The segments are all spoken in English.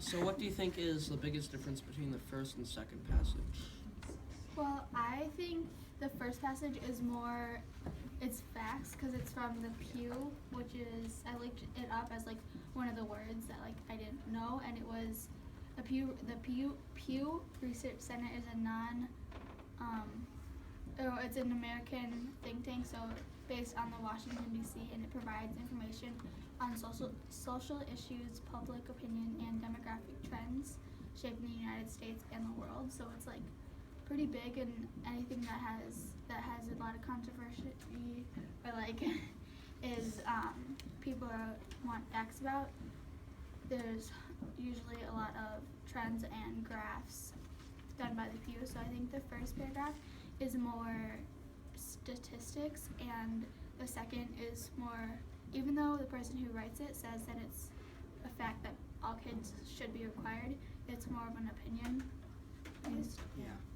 So what do you think is the biggest difference between the first and second passage? Well, I think the first passage is more, it's facts because it's from the Pew, which is, I looked it up as like one of the words that like I didn't know, and it was the Pew Research Center is a it's an American think tank, so based on the Washington D.C. and it provides information on social issues, public opinion, and demographic trends shaping the United States and the world. So it's like pretty big, and anything that has a lot of controversy or like is people want facts about. There's usually a lot of trends and graphs done by the Pew. So I think the first paragraph is more statistics, and the second is more, even though the person who writes it says that it's a fact that all kids should be required, it's more of an opinion based.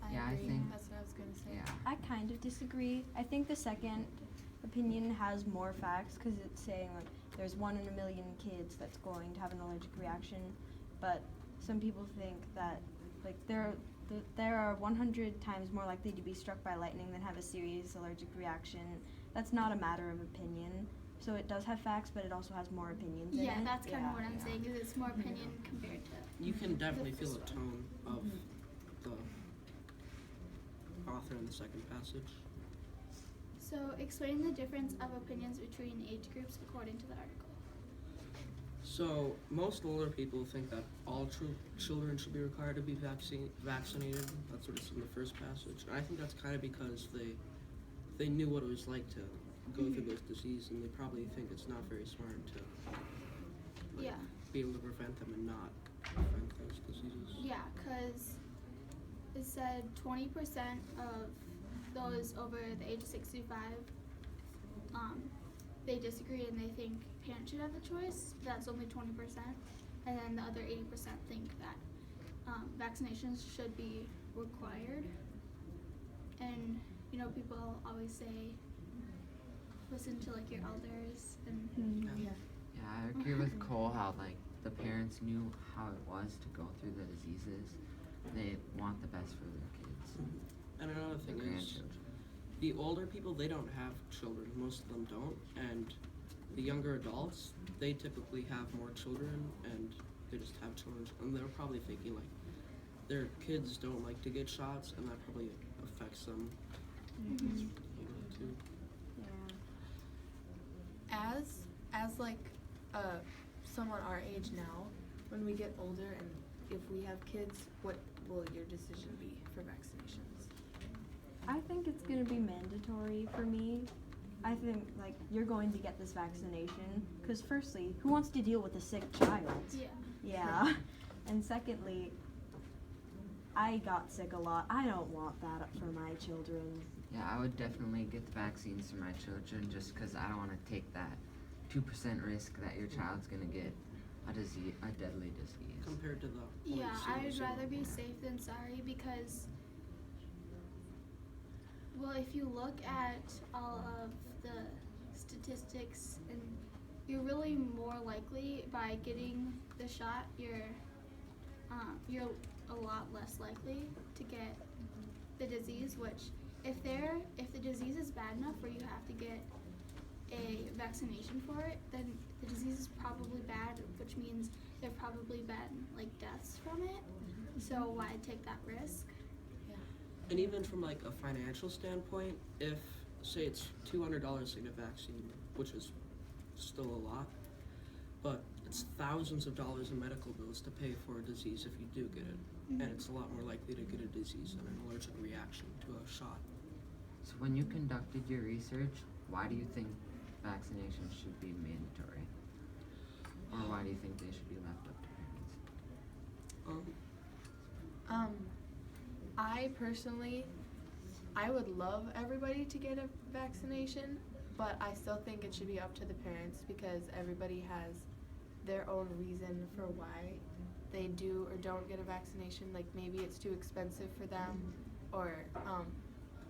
I think that's what I was gonna say. yeah. I kind of disagree. I think the second opinion has more facts because it's saying like there's 1 in a million kids that's going to have an allergic reaction, but some people think that like there are 100 times more likely to be struck by lightning than have a serious allergic reaction. That's not a matter of opinion. So it does have facts, but it also has more opinions in it. Yeah, that's kind of what I'm saying, is it's more opinion compared to. You can definitely feel the tone of the author in the second passage. So explain the difference of opinions between age groups according to the article. So most older people think that all children should be required to be vaccinated. That's what it's in the first passage. And I think that's kind of because they knew what it was like to go through those diseases, and they probably think it's not very smart to be able to prevent them and not prevent those diseases. Yeah, because it said 20% of those over the age of 65, they disagree and they think parents should have the choice. That's only 20%. And then the other 80% think that vaccinations should be required. And, you know, people always say, listen to like your elders and Yeah, I agree with Cole how like the parents knew how it was to go through the diseases. They want the best for their kids. And another thing Their is, grandchildren. the older people, they don't have children. Most of them don't. And the younger adults, they typically have more children, and they just have children. And they're probably thinking like their kids don't like to get shots, and that probably affects them. Too. As like someone our age now, when we get older and if we have kids, what will your decision be for vaccinations? I think it's going to be mandatory for me. I think like you're going to get this vaccination because firstly, who wants to deal with a sick child? Yeah. And secondly, I got sick a lot. I don't want that for my children. Yeah, I would definitely get the vaccines for my children just because I don't want to take that 2% risk that your child's gonna get a deadly disease. Compared to the yeah, point I'd rather be safe than sorry because, well, if you look at all of the statistics, and you're really more likely by getting the shot, you're a lot less likely to get the disease. Which, if the disease is bad enough where you have to get a vaccination for it, then the disease is probably bad, which means there have probably been like deaths from it. So why take that risk? And even from like a financial standpoint, if say it's $200 to get a vaccine, which is still a lot, but it's thousands of dollars in medical bills to pay for a disease if you do get it. And it's a lot more likely to get a disease than an allergic reaction to a shot. So when you conducted your research, why do you think vaccinations should be mandatory? Or why do you think they should be left up to parents? I personally, I would love everybody to get a vaccination, but I still think it should be up to the parents because everybody has their own reason for why they do or don't get a vaccination. Like maybe it's too expensive for them, or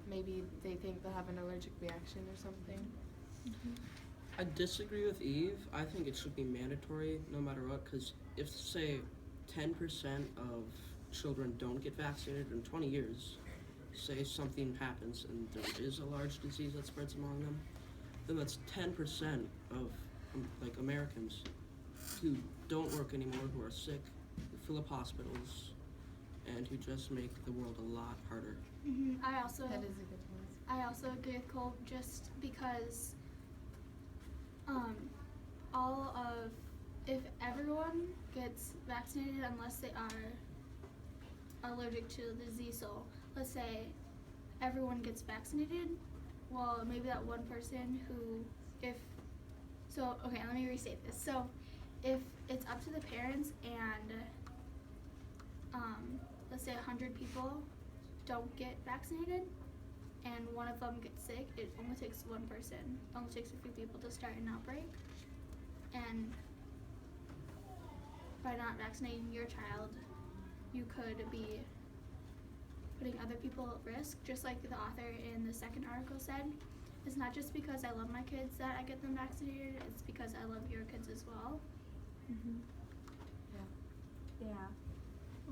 maybe they think they'll have an allergic reaction or something. I disagree with Eve. I think it should be mandatory no matter what, because if, say, 10% of children don't get vaccinated in 20 years, say something happens and there is a large disease that spreads among them, then that's 10% of like Americans who don't work anymore, who are sick, who fill up hospitals, and who just make the world a lot harder. I also That is a good point. I also agree with Cole just because all of if everyone gets vaccinated unless they are allergic to the disease, so let's say everyone gets vaccinated, well maybe that one person who let me restate this. So if it's up to the parents and let's say 100 people don't get vaccinated and one of them gets sick, it only takes one person, it only takes a few people to start an outbreak. And by not vaccinating your child, you could be putting other people at risk, just like the author in the second article said. It's not just because I love my kids that I get them vaccinated, it's because I love your kids as well. Yeah.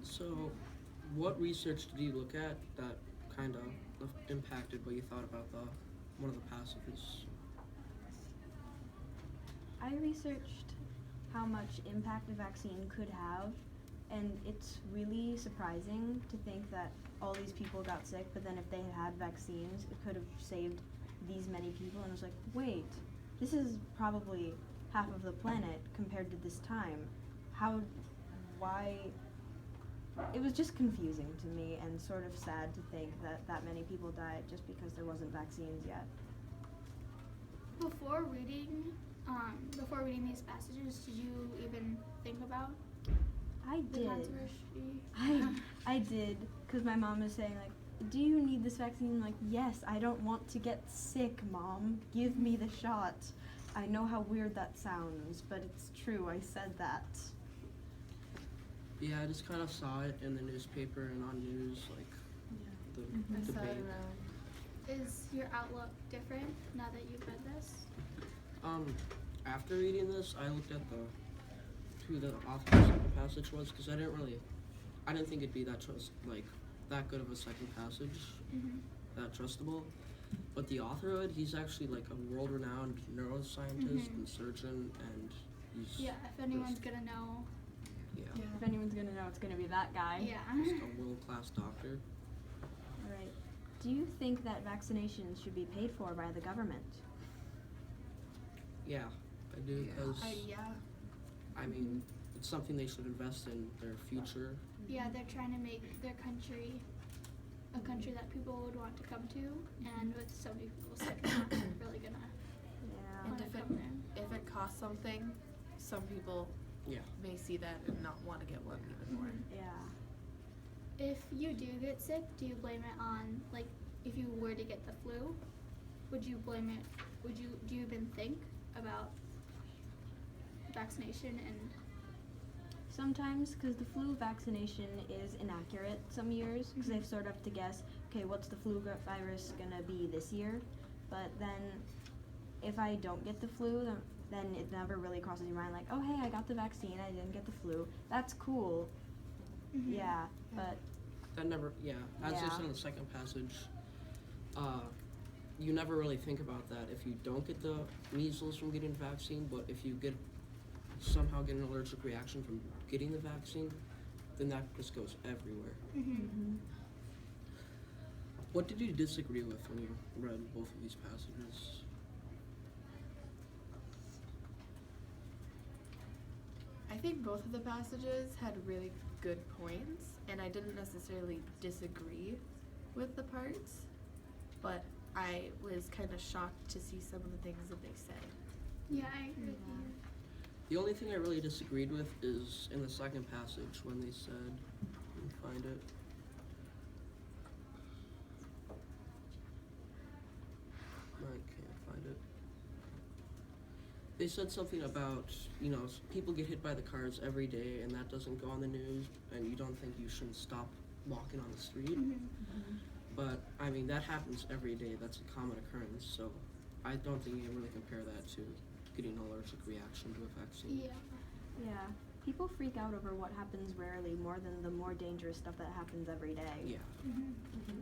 So, what research did you look at that kind of impacted what you thought about one of the passages? I researched how much impact a vaccine could have, and it's really surprising to think that all these people got sick, but then if they had vaccines, it could have saved these many people. And I was like, wait, this is probably half of the planet compared to this time. Why? It was just confusing to me and sort of sad to think that many people died just because there wasn't vaccines yet. Before reading these passages, did you even think about I the did. controversy? I did, because my mom was saying, like, do you need this vaccine? I'm like, yes, I don't want to get sick, Mom. Give me the shot. I know how weird that sounds, but it's true. I said that. Yeah, I just kind of saw it in the newspaper and on news, like the I saw debate. it around. Is your outlook different now that you've read this? After reading this, I looked at who the author of the second passage was, because I didn't think it'd be that good of a second passage, that trustable. But the author of it, he's actually like a world-renowned neuroscientist and surgeon, and he's If anyone's gonna know. If anyone's gonna know, it's gonna be that guy. Yeah. just a world-class doctor. All right. Do you think that vaccinations should be paid for by the government? Yeah, I do, because I mean, it's something they should invest in their future. Yeah, they're trying to make their country a country that people would want to come to, and with so many people sick, they're not really gonna Yeah. want to come there. If it costs something, some people may see that and not want to get one even more. Yeah. If you do get sick, do you blame it on, like, if you were to get the flu, would you blame it, do you even think about vaccination and Sometimes, because the flu vaccination is inaccurate some years, because they've sort of have to guess, okay, what's the flu virus gonna be this year? But then, if I don't get the flu, then it never really crosses your mind, like, oh hey, I got the vaccine, I didn't get the flu. That's cool. Yeah, but That never, as I said in the second passage, you never really think about that if you don't get the measles from getting the vaccine, but if you somehow get an allergic reaction from getting the vaccine, then that just goes everywhere. What did you disagree with when you read both of these passages? I think both of the passages had really good points, and I didn't necessarily disagree with the parts, but I was kind of shocked to see some of the things that they said. Yeah, I agree with you. The only thing I really disagreed with is in the second passage when they said, let me find it. I can't find it. They said something about, people get hit by the cars every day and that doesn't go on the news, and you don't think you shouldn't stop walking on the street. But, I mean, that happens every day. That's a common occurrence, so I don't think you can really compare that to getting an allergic reaction to a vaccine. Yeah. yeah, People freak out over what happens rarely more than the more dangerous stuff that happens every day. Yeah. Mm-hmm.